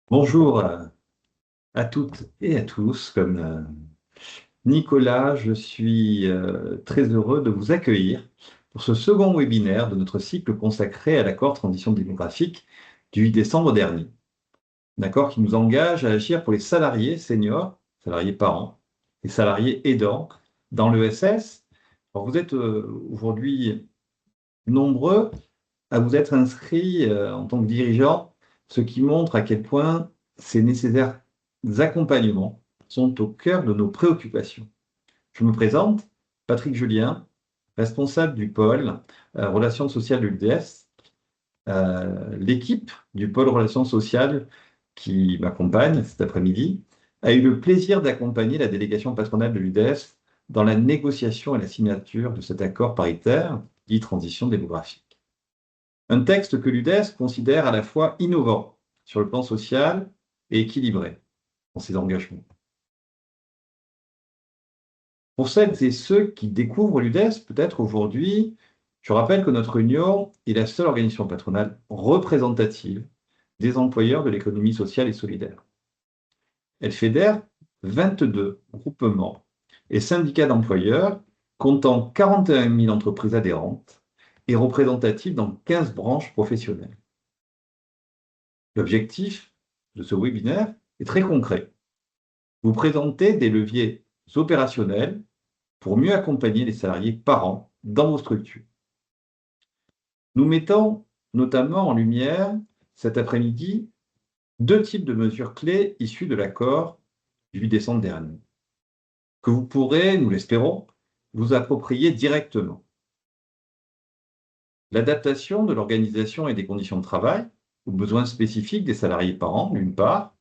Bonjour à toutes et à tous. Comme Nicolas, je suis très heureux de vous accueillir pour ce second webinaire de notre cycle consacré à l'accord transition démographique du 8 décembre dernier. Un accord qui nous engage à agir pour les salariés seniors, salariés parents et salariés aidants dans l'ESS. Alors vous êtes aujourd'hui nombreux à vous être inscrits en tant que dirigeants, ce qui montre à quel point ces nécessaires accompagnements sont au cœur de nos préoccupations. Je me présente, Patrick Julien, responsable du pôle Relations sociales de l'UDES. L'équipe du pôle Relations sociales qui m'accompagne cet après-midi a eu le plaisir d'accompagner la délégation patronale de l'UDES dans la négociation et la signature de cet accord paritaire dit transition démographique. Un texte que l'UDES considère à la fois innovant sur le plan social et équilibré dans ses engagements. Pour celles et ceux qui découvrent l'UDES, peut-être aujourd'hui, je rappelle que notre union est la seule organisation patronale représentative des employeurs de l'économie sociale et solidaire. Elle fédère 22 groupements et syndicats d'employeurs comptant 41 000 entreprises adhérentes et représentatives dans 15 branches professionnelles. L'objectif de ce webinaire est très concret. Vous présenter des leviers opérationnels pour mieux accompagner les salariés parents dans vos structures. Nous mettons notamment en lumière cet après-midi deux types de mesures clés issues de l'accord du 8 décembre dernier, que vous pourrez, nous l'espérons, vous approprier directement. L'adaptation de l'organisation et des conditions de travail aux besoins spécifiques des salariés parents, d'une part,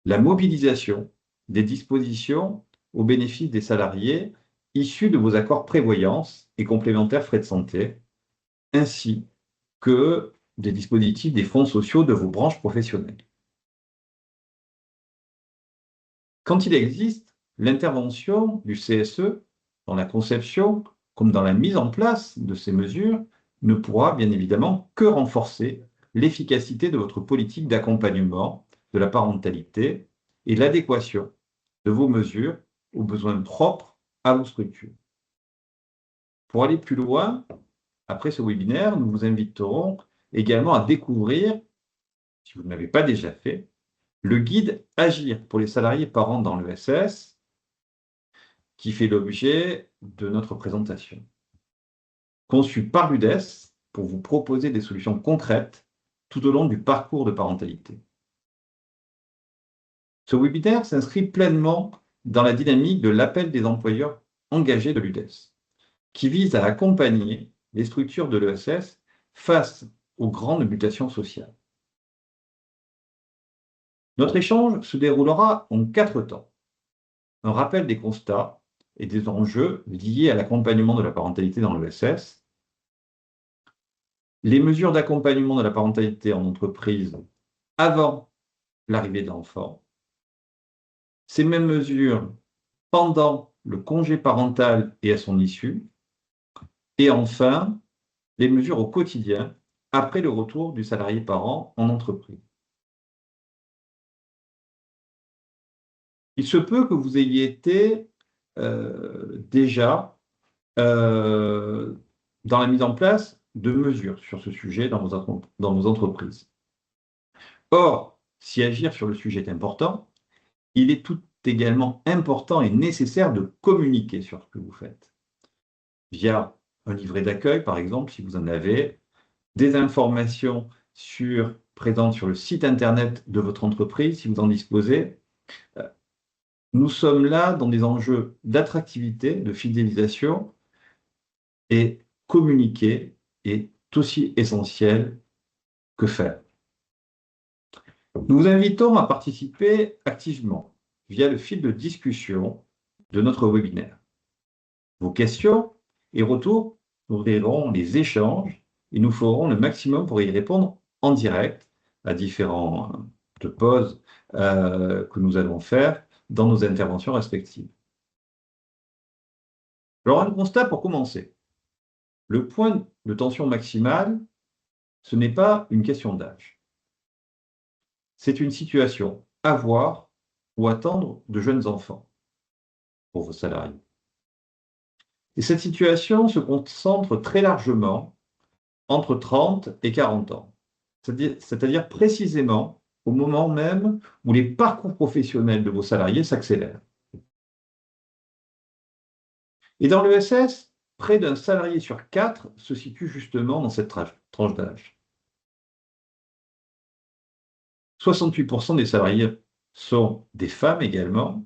la mobilisation des dispositions au bénéfice des salariés issus de vos accords prévoyance et complémentaires frais de santé, ainsi que des dispositifs des fonds sociaux de vos branches professionnelles. Quand il existe l'intervention du CSE dans la conception comme dans la mise en place de ces mesures ne pourra bien évidemment que renforcer l'efficacité de votre politique d'accompagnement de la parentalité et l'adéquation de vos mesures aux besoins propres à vos structures. Pour aller plus loin, après ce webinaire, nous vous inviterons également à découvrir, si vous ne l'avez pas déjà fait, le guide Agir pour les salariés parents dans l'ESS, qui fait l'objet de notre présentation. Conçu par l'UDES pour vous proposer des solutions concrètes tout au long du parcours de parentalité. Ce webinaire s'inscrit pleinement dans la dynamique de l'appel des employeurs engagés de l'UDES, qui vise à accompagner les structures de l'ESS face aux grandes mutations sociales. Notre échange se déroulera en 4 temps. Un rappel des constats et des enjeux liés à l'accompagnement de la parentalité dans l'ESS, les mesures d'accompagnement de la parentalité en entreprise avant l'arrivée de l'enfant, ces mêmes mesures pendant le congé parental et à son issue, et enfin, les mesures au quotidien après le retour du salarié parent en entreprise. Il se peut que vous ayez été déjà dans la mise en place de mesures sur ce sujet dans vos entreprises. Or, si agir sur le sujet est important, il est tout également important et nécessaire de communiquer sur ce que vous faites, via un livret d'accueil, par exemple, si vous en avez, des informations présentes sur le site internet de votre entreprise, si vous en disposez. Nous sommes là dans des enjeux d'attractivité, de fidélisation, et communiquer est aussi essentiel que faire. Nous vous invitons à participer activement via le fil de discussion de notre webinaire. Vos questions et retours nourriront les échanges et nous ferons le maximum pour y répondre en direct à différentes pauses que nous allons faire dans nos interventions respectives. Alors, un constat pour commencer. Le point de tension maximale, ce n'est pas une question d'âge. c'est une situation avoir ou attendre de jeunes enfants pour vos salariés. Et cette situation se concentre très largement entre 30 et 40 ans, c'est-à-dire précisément au moment même où les parcours professionnels de vos salariés s'accélèrent. Et dans l'ESS, près d'un salarié sur 4 se situe justement dans cette tranche d'âge. 68% des salariés sont des femmes également.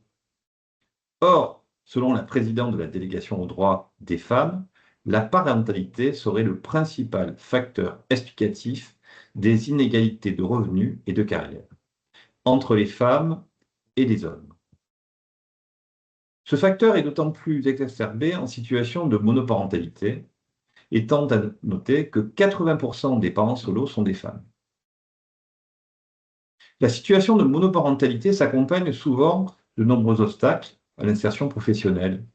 Or, selon la présidente de la délégation aux droits des femmes, la parentalité serait le principal facteur explicatif des inégalités de revenus et de carrière entre les femmes et les hommes. Ce facteur est d'autant plus exacerbé en situation de monoparentalité, étant à noter que 80% des parents solos sont des femmes. La situation de monoparentalité s'accompagne souvent de nombreux obstacles à l'insertion professionnelle,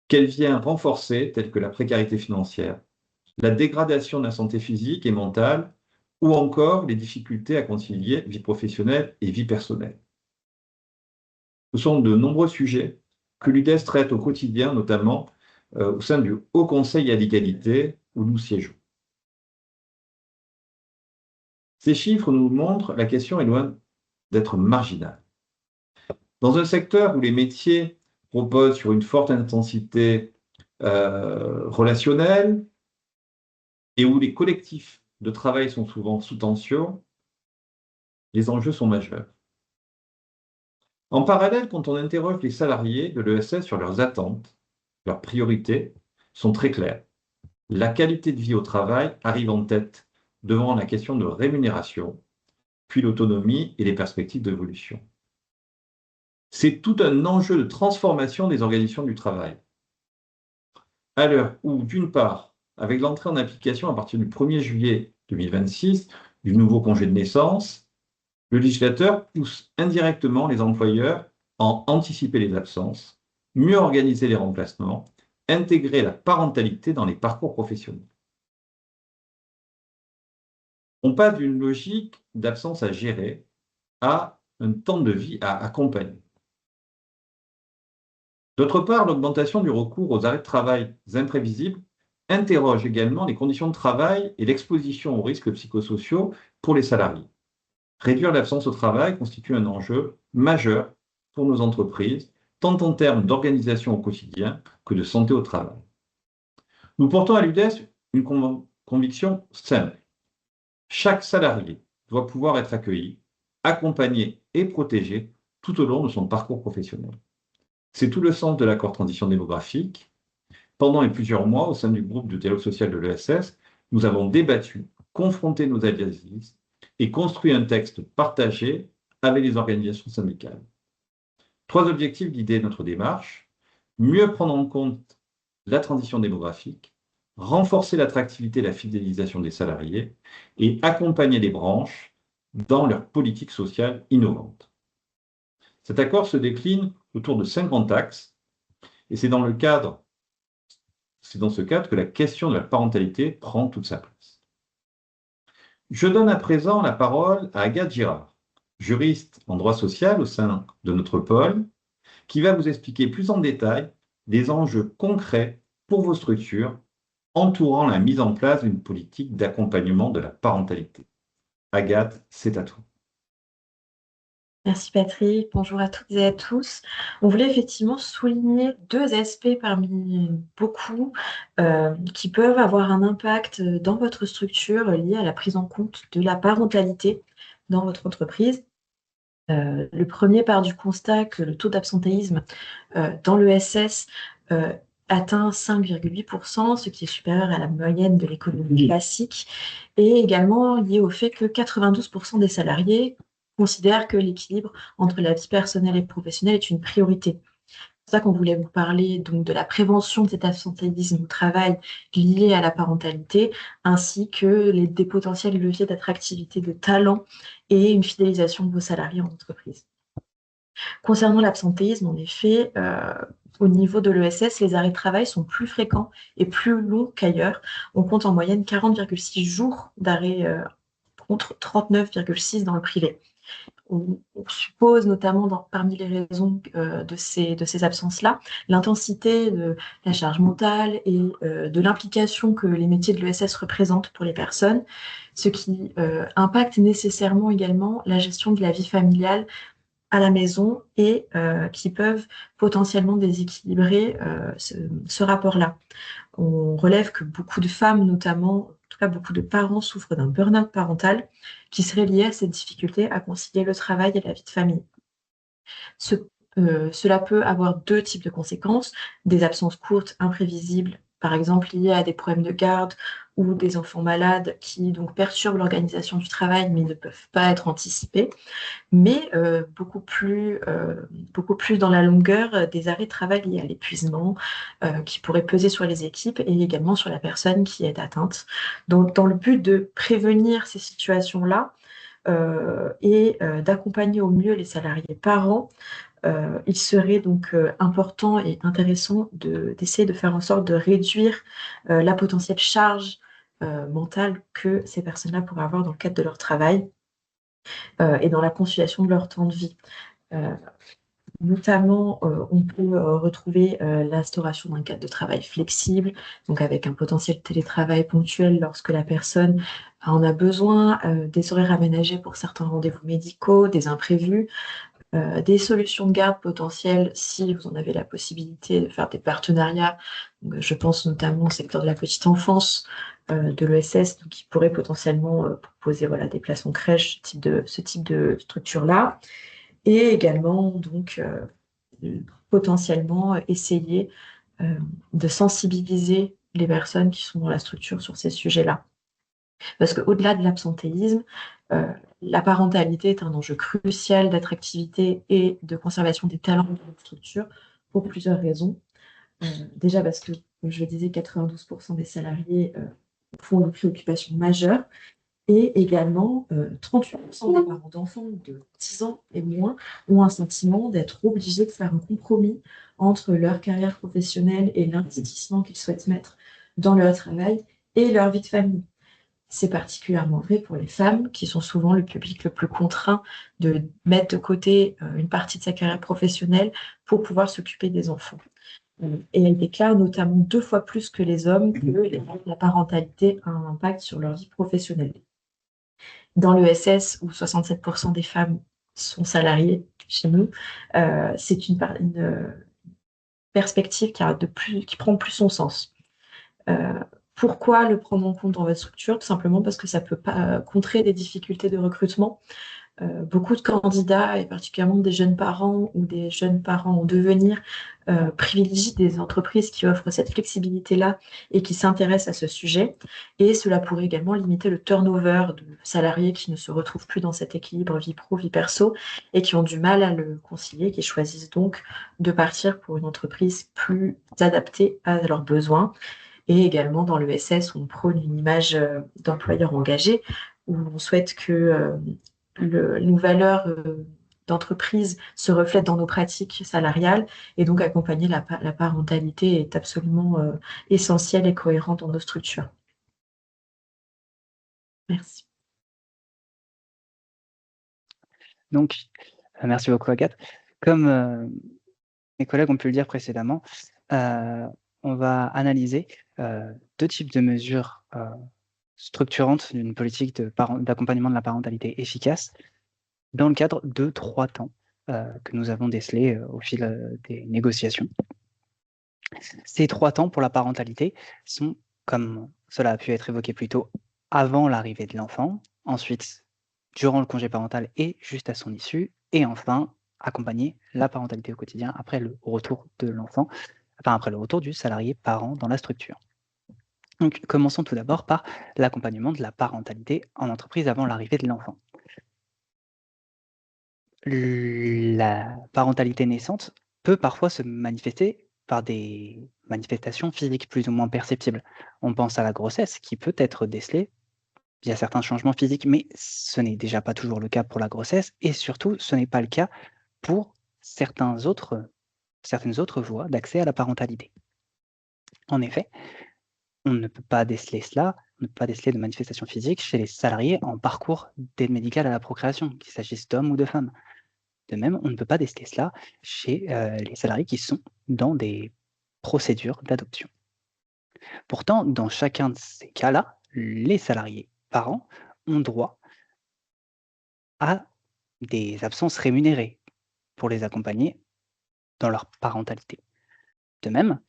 qu'elle vient renforcer, tels que la précarité financière, la dégradation de la santé physique et mentale, ou encore les difficultés à concilier vie professionnelle et vie personnelle. Ce sont de nombreux sujets que l'UDES traite au quotidien, notamment au sein du Haut Conseil à l'égalité où nous siégeons. Ces chiffres nous montrent que la question est loin d'être marginale. Dans un secteur où les métiers reposent sur une forte intensité relationnelle et où les collectifs de travail sont souvent sous tension, les enjeux sont majeurs. En parallèle, quand on interroge les salariés de l'ESS sur leurs attentes, leurs priorités sont très claires. La qualité de vie au travail arrive en tête devant la question de rémunération, puis l'autonomie et les perspectives d'évolution. C'est tout un enjeu de transformation des organisations du travail. À l'heure où, d'une part, avec l'entrée en application à partir du 1er juillet 2026 du nouveau congé de naissance, le législateur pousse indirectement les employeurs à anticiper les absences, mieux organiser les remplacements, intégrer la parentalité dans les parcours professionnels. On passe d'une logique d'absence à gérer à un temps de vie à accompagner. D'autre part, l'augmentation du recours aux arrêts de travail imprévisibles interroge également les conditions de travail et l'exposition aux risques psychosociaux pour les salariés. Réduire l'absence au travail constitue un enjeu majeur pour nos entreprises, tant en termes d'organisation au quotidien que de santé au travail. Nous portons à l'UDES une conviction simple. Chaque salarié doit pouvoir être accueilli, accompagné et protégé tout au long de son parcours professionnel. C'est tout le sens de l'accord transition démographique. Pendant les plusieurs mois, au sein du groupe de dialogue social de l'ESS, nous avons débattu, confronté nos analyses et construit un texte partagé avec les organisations syndicales. 3 objectifs guidaient notre démarche: mieux prendre en compte la transition démographique, renforcer l'attractivité et la fidélisation des salariés et accompagner les branches dans leur politique sociale innovante. Cet accord se décline autour de 5 grands axes et c'est dans ce cadre que la question de la parentalité prend toute sa place. Je donne à présent la parole à Agathe Girard, juriste en droit social au sein de notre pôle, qui va vous expliquer plus en détail les enjeux concrets pour vos structures entourant la mise en place d'une politique d'accompagnement de la parentalité. Agathe, c'est à toi. Merci Patrick, bonjour à toutes et à tous. On voulait effectivement souligner 2 aspects parmi beaucoup qui peuvent avoir un impact dans votre structure lié à la prise en compte de la parentalité dans votre entreprise. Le premier part du constat que le taux d'absentéisme dans l'ESS atteint 5,8%, ce qui est supérieur à la moyenne de l'économie classique, et également lié au fait que 92% des salariés considèrent que l'équilibre entre la vie personnelle et professionnelle est une priorité. C'est pour ça qu'on voulait vous parler donc de la prévention de cet absentéisme au travail lié à la parentalité, ainsi que des potentiels leviers d'attractivité de talent et une fidélisation de vos salariés en entreprise. Concernant l'absentéisme, en effet, au niveau de l'ESS, les arrêts de travail sont plus fréquents et plus longs qu'ailleurs. On compte en moyenne 40,6 jours d'arrêt contre 39,6 dans le privé. On suppose notamment parmi les raisons de ces absences-là, l'intensité de la charge mentale et de l'implication que les métiers de l'ESS représentent pour les personnes, ce qui impacte nécessairement également la gestion de la vie familiale à la maison et qui peuvent potentiellement déséquilibrer ce rapport-là. On relève que beaucoup de femmes, notamment, en tout cas beaucoup de parents, souffrent d'un burn-out parental qui serait lié à cette difficulté à concilier le travail et la vie de famille. Cela peut avoir deux types de conséquences, des absences courtes, imprévisibles, par exemple liées à des problèmes de garde ou des enfants malades qui donc perturbent l'organisation du travail mais ne peuvent pas être anticipés, mais beaucoup plus dans la longueur, des arrêts de travail liés à l'épuisement qui pourraient peser sur les équipes et également sur la personne qui est atteinte. Donc, dans le but de prévenir ces situations-là et d'accompagner au mieux les salariés parents, il serait donc important et intéressant d'essayer de faire en sorte de réduire la potentielle charge mentale que ces personnes-là pourraient avoir dans le cadre de leur travail et dans la conciliation de leur temps de vie. Notamment, on peut retrouver l'instauration d'un cadre de travail flexible, donc avec un potentiel télétravail ponctuel lorsque la personne en a besoin, des horaires aménagés pour certains rendez-vous médicaux, des imprévus, des solutions de garde potentielles si vous en avez la possibilité de faire des partenariats. Donc, je pense notamment au secteur de la petite enfance, de l'ESS, donc qui pourrait potentiellement proposer voilà, des places en crèche, ce type de structure-là. Et également, donc, potentiellement essayer de sensibiliser les personnes qui sont dans la structure sur ces sujets-là. Parce qu'au-delà de l'absentéisme, la parentalité est un enjeu crucial d'attractivité et de conservation des talents de notre structure pour plusieurs raisons. Déjà parce que, comme je le disais, 92% des salariés font une préoccupation majeure. Et également, 38% des parents d'enfants de 10 ans et moins ont un sentiment d'être obligés de faire un compromis entre leur carrière professionnelle et l'investissement qu'ils souhaitent mettre dans leur travail et leur vie de famille. C'est particulièrement vrai pour les femmes, qui sont souvent le public le plus contraint de mettre de côté une partie de sa carrière professionnelle pour pouvoir s'occuper des enfants. Et elles déclarent notamment 2 fois plus que les hommes que la parentalité a un impact sur leur vie professionnelle. Dans l'ESS, où 67% des femmes sont salariées chez nous, c'est une perspective qui prend plus son sens. Pourquoi le prendre en compte dans votre structure? Tout simplement parce que ça peut contrer des difficultés de recrutement. Beaucoup de candidats, et particulièrement des jeunes parents ou des jeunes parents en devenir, privilégient des entreprises qui offrent cette flexibilité-là et qui s'intéressent à ce sujet. Et cela pourrait également limiter le turnover de salariés qui ne se retrouvent plus dans cet équilibre vie pro, vie perso et qui ont du mal à le concilier, qui choisissent donc de partir pour une entreprise plus adaptée à leurs besoins. Et également dans l'ESS, on prône une image d'employeur engagé, où on souhaite que nos valeurs d'entreprise se reflètent dans nos pratiques salariales et donc accompagner la parentalité est absolument essentiel et cohérent dans nos structures. Merci. Donc, merci beaucoup Agathe. Comme mes collègues ont pu le dire précédemment, on va analyser 2 types de mesures structurantes d'une politique d'accompagnement de la parentalité efficace dans le cadre de 3 temps que nous avons décelés au fil des négociations. Ces 3 temps pour la parentalité sont, comme cela a pu être évoqué plus tôt, avant l'arrivée de l'enfant, ensuite durant le congé parental et juste à son issue, et enfin accompagner la parentalité au quotidien après le retour de l'enfant, enfin après le retour du salarié parent dans la structure. Donc commençons tout d'abord par l'accompagnement de la parentalité en entreprise avant l'arrivée de l'enfant. La parentalité naissante peut parfois se manifester par des manifestations physiques plus ou moins perceptibles. On pense à la grossesse qui peut être décelée via certains changements physiques, mais ce n'est déjà pas toujours le cas pour la grossesse et surtout ce n'est pas le cas pour certaines autres voies d'accès à la parentalité. En effet, on ne peut pas déceler cela on ne peut pas déceler de manifestations physiques chez les salariés en parcours d'aide médicale à la procréation, qu'il s'agisse d'hommes ou de femmes. De même, on ne peut pas déceler cela chez les salariés qui sont dans des procédures d'adoption. Pourtant, dans chacun de ces cas-là, les salariés parents ont droit à des absences rémunérées pour les accompagner dans leur parentalité. De même,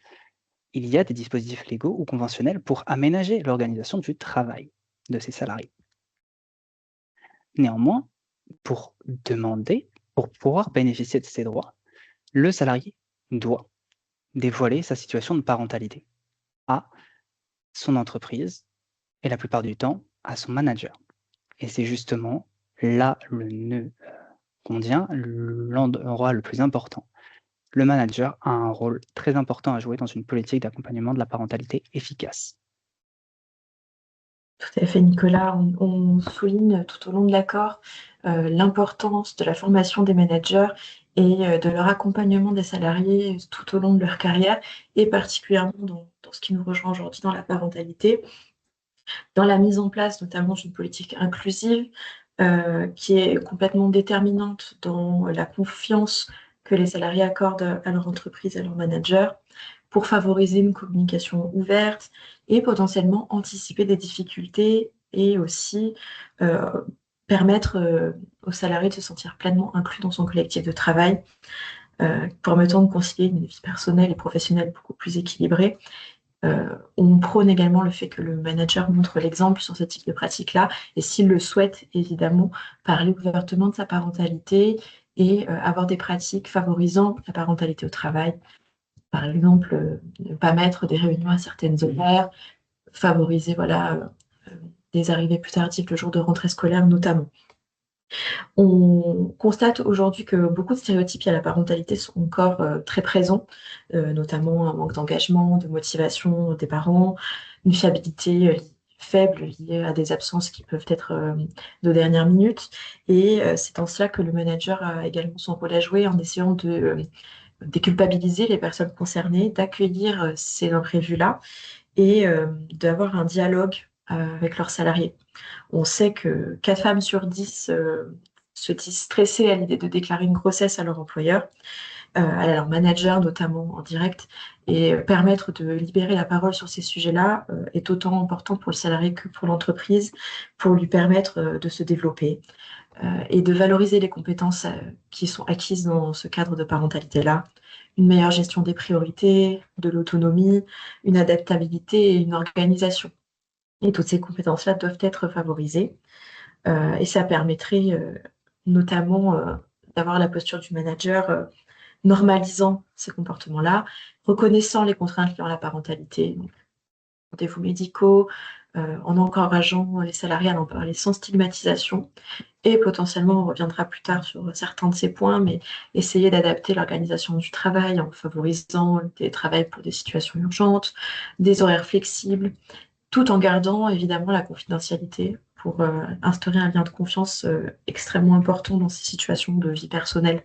il y a des dispositifs légaux ou conventionnels pour aménager l'organisation du travail de ces salariés. Néanmoins, pour pouvoir bénéficier de ces droits, le salarié doit dévoiler sa situation de parentalité à son entreprise et la plupart du temps à son manager. Et c'est justement là le nœud condien, l'endroit le plus important. Le manager a un rôle très important à jouer dans une politique d'accompagnement de la parentalité efficace. Tout à fait, Nicolas. On souligne tout au long de l'accord l'importance de la formation des managers et de leur accompagnement des salariés tout au long de leur carrière, et particulièrement dans ce qui nous rejoint aujourd'hui dans la parentalité, dans la mise en place notamment d'une politique inclusive qui est complètement déterminante dans la confiance que les salariés accordent à leur entreprise, à leur manager, pour favoriser une communication ouverte et potentiellement anticiper des difficultés et aussi permettre aux salariés de se sentir pleinement inclus dans son collectif de travail, permettant de concilier une vie personnelle et professionnelle beaucoup plus équilibrée. On prône également le fait que le manager montre l'exemple sur ce type de pratique-là, et s'il le souhaite, évidemment, parler ouvertement de sa parentalité et avoir des pratiques favorisant la parentalité au travail. Par exemple, ne pas mettre des réunions à certaines horaires, favoriser des arrivées plus tardives le jour de rentrée scolaire notamment. On constate aujourd'hui que beaucoup de stéréotypes liés à la parentalité sont encore très présents, notamment un manque d'engagement, de motivation des parents, une fiabilité faible liée à des absences qui peuvent être de dernière minute. Et c'est en cela que le manager a également son rôle à jouer en essayant de déculpabiliser les personnes concernées, d'accueillir ces imprévus-là et d'avoir un dialogue avec leurs salariés. On sait que 4 femmes sur 10 se disent stressées à l'idée de déclarer une grossesse à leur employeur, à leur manager notamment en direct, et permettre de libérer la parole sur ces sujets-là est autant important pour le salarié que pour l'entreprise, pour lui permettre de se développer et de valoriser les compétences qui sont acquises dans ce cadre de parentalité-là. Une meilleure gestion des priorités, de l'autonomie, une adaptabilité et une organisation. Et toutes ces compétences-là doivent être favorisées. Et ça permettrait notamment d'avoir la posture du manager normalisant ces comportements-là, reconnaissant les contraintes liées à la parentalité, donc rendez-vous médicaux, en encourageant les salariés à en parler sans stigmatisation. Et potentiellement, on reviendra plus tard sur certains de ces points, mais essayer d'adapter l'organisation du travail en favorisant le télétravail pour des situations urgentes, des horaires flexibles, tout en gardant évidemment la confidentialité pour instaurer un lien de confiance extrêmement important dans ces situations de vie personnelle.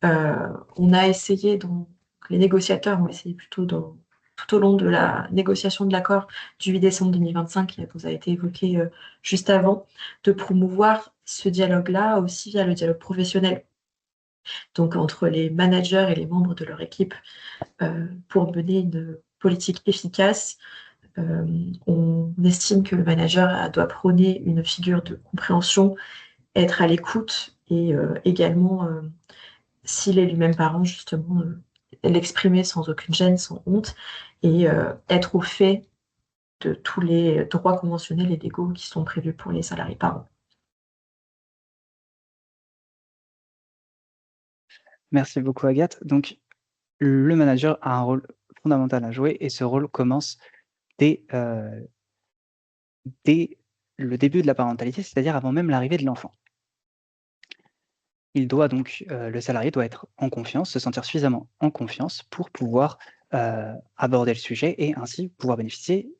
On a essayé, donc les négociateurs ont essayé plutôt tout au long de la négociation de l'accord du 8 décembre 2025, qui vous a été évoqué juste avant, de promouvoir ce dialogue-là aussi via le dialogue professionnel, donc entre les managers et les membres de leur équipe, pour mener une politique efficace. On estime que le manager doit prôner une figure de compréhension, être à l'écoute et également, s'il est lui-même parent, justement, l'exprimer sans aucune gêne, sans honte, et être au fait de tous les droits conventionnels et légaux qui sont prévus pour les salariés parents. Merci beaucoup, Agathe. Donc, le manager a un rôle fondamental à jouer et ce rôle commence dès le début de la parentalité, c'est-à-dire avant même l'arrivée de l'enfant. Il doit donc, le salarié doit être en confiance, se sentir suffisamment en confiance pour pouvoir aborder le sujet et ainsi pouvoir bénéficier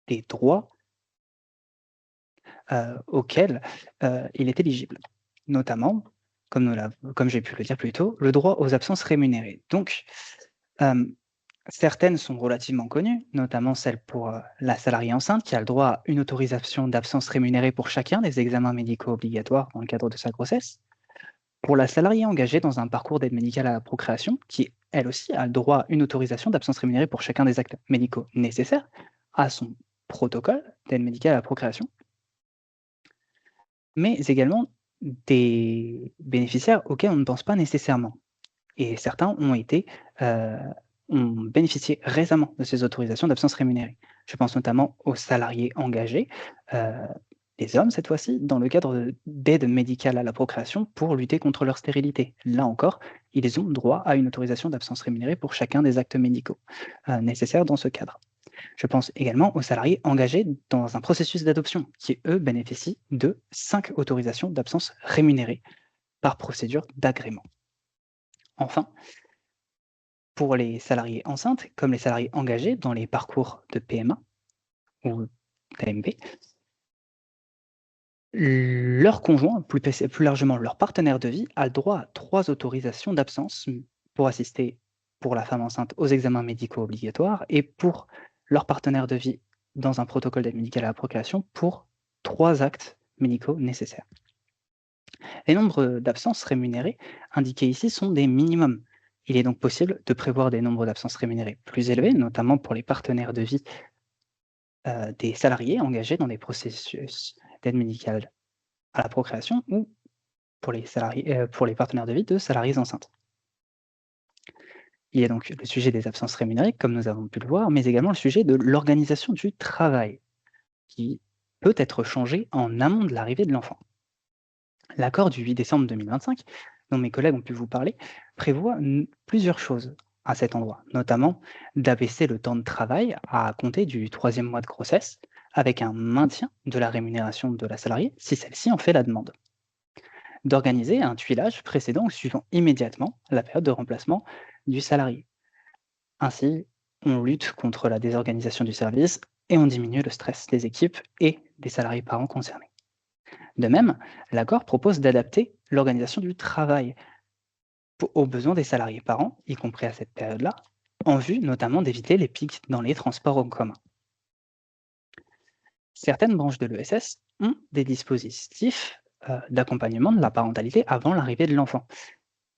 des droits auxquels il est éligible. Notamment, comme j'ai pu le dire plus tôt, le droit aux absences rémunérées. Donc, Certaines sont relativement connues, notamment celle pour la salariée enceinte qui a le droit à une autorisation d'absence rémunérée pour chacun des examens médicaux obligatoires dans le cadre de sa grossesse. Pour la salariée engagée dans un parcours d'aide médicale à la procréation, qui elle aussi a le droit à une autorisation d'absence rémunérée pour chacun des actes médicaux nécessaires à son protocole d'aide médicale à la procréation, mais également des bénéficiaires auxquels on ne pense pas nécessairement. Et certains ont bénéficié récemment de ces autorisations d'absence rémunérée. Je pense notamment aux salariés engagés, les hommes cette fois-ci, dans le cadre d'aide médicale à la procréation pour lutter contre leur stérilité. Là encore, ils ont droit à une autorisation d'absence rémunérée pour chacun des actes médicaux nécessaires dans ce cadre. Je pense également aux salariés engagés dans un processus d'adoption, qui eux bénéficient de 5 autorisations d'absence rémunérées par procédure d'agrément. Enfin, pour les salariés enceintes, comme les salariés engagés dans les parcours de PMA ou d'AMP, leur conjoint, plus largement leur partenaire de vie, a le droit à 3 autorisations d'absence pour assister pour la femme enceinte aux examens médicaux obligatoires et pour leur partenaire de vie dans un protocole d'aide médicale à la procréation pour 3 actes médicaux nécessaires. Les nombres d'absences rémunérées indiqués ici sont des minimums. Il est donc possible de prévoir des nombres d'absences rémunérées plus élevés, notamment pour les partenaires de vie des salariés engagés dans des processus d'aide médicale à la procréation ou pour les partenaires de vie de salariés enceintes. Il y a donc le sujet des absences rémunérées, comme nous avons pu le voir, mais également le sujet de l'organisation du travail, qui peut être changé en amont de l'arrivée de l'enfant. L'accord du 8 décembre 2025, dont mes collègues ont pu vous parler, prévoit plusieurs choses à cet endroit, notamment d'abaisser le temps de travail à compter du 3e mois de grossesse, avec un maintien de la rémunération de la salariée si celle-ci en fait la demande. D'organiser un tuilage précédant ou suivant immédiatement la période de remplacement du salarié. Ainsi, on lutte contre la désorganisation du service et on diminue le stress des équipes et des salariés parents concernés. De même, l'accord propose d'adapter l'organisation du travail aux besoins des salariés parents, y compris à cette période-là, en vue notamment d'éviter les pics dans les transports en commun. Certaines branches de l'ESS ont des dispositifs d'accompagnement de la parentalité avant l'arrivée de l'enfant.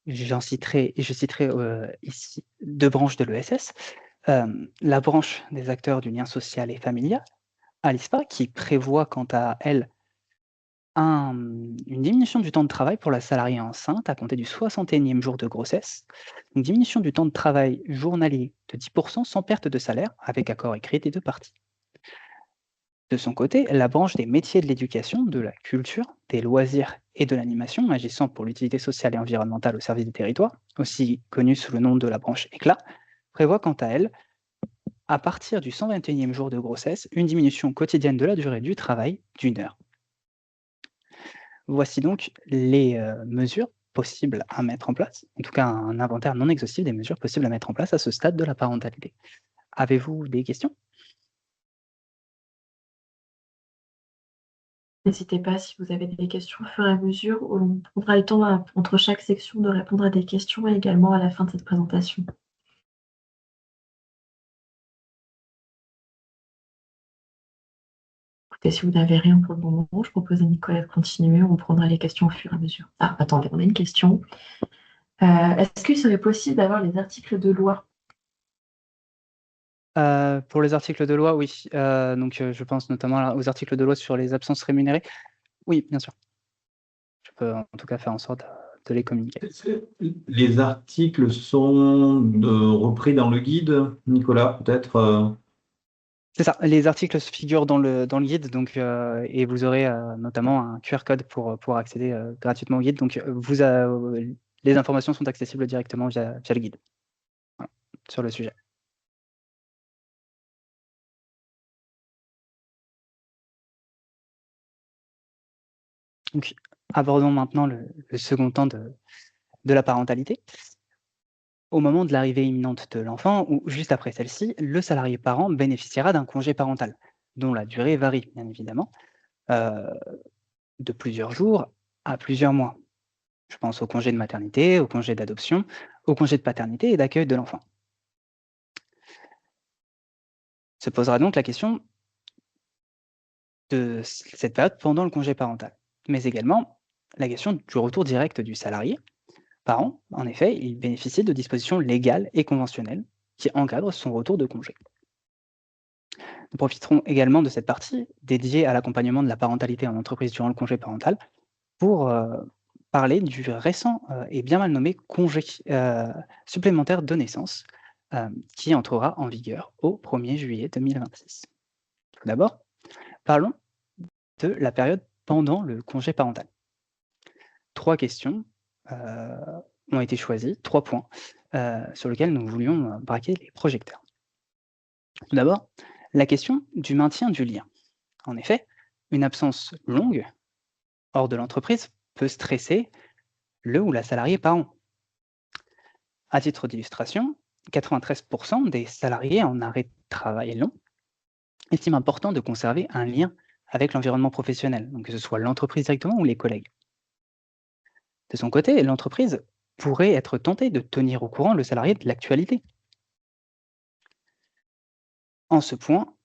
Je citerai ici 2 branches de l'ESS. La branche des acteurs du lien social et familial, ALISPA, qui prévoit quant à elle une diminution du temps de travail pour la salariée enceinte à compter du 61e jour de grossesse, une diminution du temps de travail journalier de 10% sans perte de salaire, avec accord écrit des 2 parties. De son côté, la branche des métiers de l'éducation, de la culture, des loisirs et de l'animation, agissant pour l'utilité sociale et environnementale au service des territoires, aussi connue sous le nom de la branche ECLA, prévoit quant à elle, à partir du 121e jour de grossesse, une diminution quotidienne de la durée du travail d'1 heure. Voici donc les mesures possibles à mettre en place, en tout cas un inventaire non exhaustif des mesures possibles à mettre en place à ce stade de la parentalité. Avez-vous des questions? N'hésitez pas si vous avez des questions au fur et à mesure, on prendra le temps entre chaque section de répondre à des questions et également à la fin de cette présentation. Écoutez, si vous n'avez rien pour le moment, je propose à Nicolas de continuer, on prendra les questions au fur et à mesure. Ah, attendez, on a une question. Est-ce qu'il serait possible d'avoir les articles de loi? Pour les articles de loi, oui. Donc, je pense notamment aux articles de loi sur les absences rémunérées. Oui, bien sûr. Je peux en tout cas faire en sorte de les communiquer. Les articles sont repris dans le guide, Nicolas, peut-être C'est ça, les articles figurent dans le guide, donc, et vous aurez notamment un QR code pour accéder gratuitement au guide. Donc, les informations sont accessibles directement via le guide, voilà, sur le sujet. Donc, abordons maintenant le second temps de la parentalité. Au moment de l'arrivée imminente de l'enfant ou juste après celle-ci, le salarié parent bénéficiera d'un congé parental, dont la durée varie, bien évidemment, de plusieurs jours à plusieurs mois. Je pense au congé de maternité, au congé d'adoption, au congé de paternité et d'accueil de l'enfant. Se posera donc la question de cette période pendant le congé parental, mais également la question du retour direct du salarié. Parent, en effet, il bénéficie de dispositions légales et conventionnelles qui encadrent son retour de congé. Nous profiterons également de cette partie dédiée à l'accompagnement de la parentalité en entreprise durant le congé parental pour parler du récent et bien mal nommé congé supplémentaire de naissance qui entrera en vigueur au 1er juillet 2026. Tout d'abord, parlons de la période pendant le congé parental. 3 questions ont été choisies, 3 points sur lesquels nous voulions braquer les projecteurs. Tout d'abord, la question du maintien du lien. En effet, une absence longue hors de l'entreprise peut stresser le ou la salariée parent. À titre d'illustration, 93% des salariés en arrêt de travail long estiment important de conserver un lien avec l'environnement professionnel, donc que ce soit l'entreprise directement ou les collègues. De son côté, l'entreprise pourrait être tentée de tenir au courant le salarié de l'actualité. En ce point,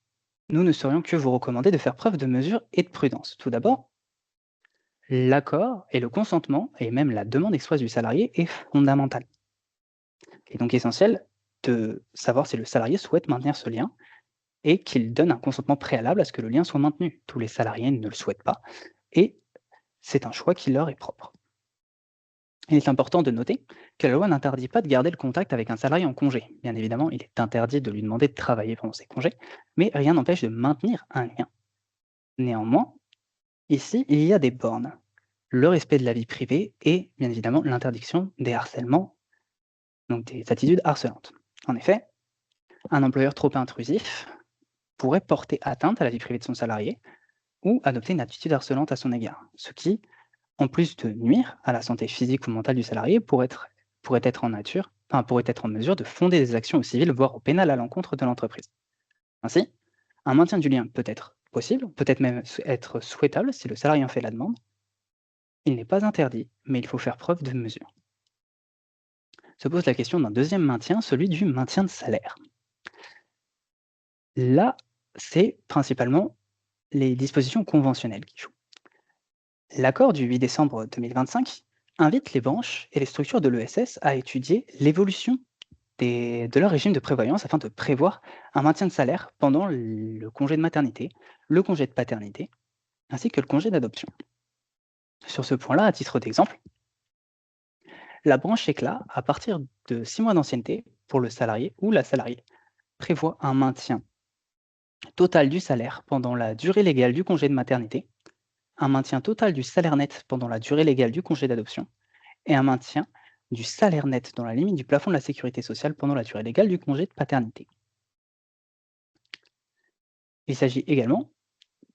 nous ne saurions que vous recommander de faire preuve de mesure et de prudence. Tout d'abord, l'accord et le consentement, et même la demande expresse du salarié, est fondamentale. Il est donc essentiel de savoir si le salarié souhaite maintenir ce lien et qu'il donne un consentement préalable à ce que le lien soit maintenu. Tous les salariés ne le souhaitent pas et c'est un choix qui leur est propre. Il est important de noter que la loi n'interdit pas de garder le contact avec un salarié en congé. Bien évidemment, il est interdit de lui demander de travailler pendant ses congés, mais rien n'empêche de maintenir un lien. Néanmoins, ici, il y a des bornes. Le respect de la vie privée et, bien évidemment, l'interdiction des harcèlements, donc des attitudes harcelantes. En effet, un employeur trop intrusif pourrait porter atteinte à la vie privée de son salarié ou adopter une attitude harcelante à son égard, ce qui, en plus de nuire à la santé physique ou mentale du salarié, pourrait être en mesure de fonder des actions au civil, voire au pénal à l'encontre de l'entreprise. Ainsi, un maintien du lien peut être possible, peut-être même être souhaitable si le salarié en fait la demande. Il n'est pas interdit, mais il faut faire preuve de mesure. Se pose la question d'un deuxième maintien, celui du maintien de salaire. Là, c'est principalement les dispositions conventionnelles qui jouent. L'accord du 8 décembre 2025 invite les branches et les structures de l'ESS à étudier l'évolution de leur régime de prévoyance afin de prévoir un maintien de salaire pendant le congé de maternité, le congé de paternité, ainsi que le congé d'adoption. Sur ce point-là, à titre d'exemple, la branche éclat, à partir de 6 mois d'ancienneté pour le salarié ou la salariée, prévoit un maintien total du salaire pendant la durée légale du congé de maternité, un maintien total du salaire net pendant la durée légale du congé d'adoption et un maintien du salaire net dans la limite du plafond de la sécurité sociale pendant la durée légale du congé de paternité. Il s'agit également,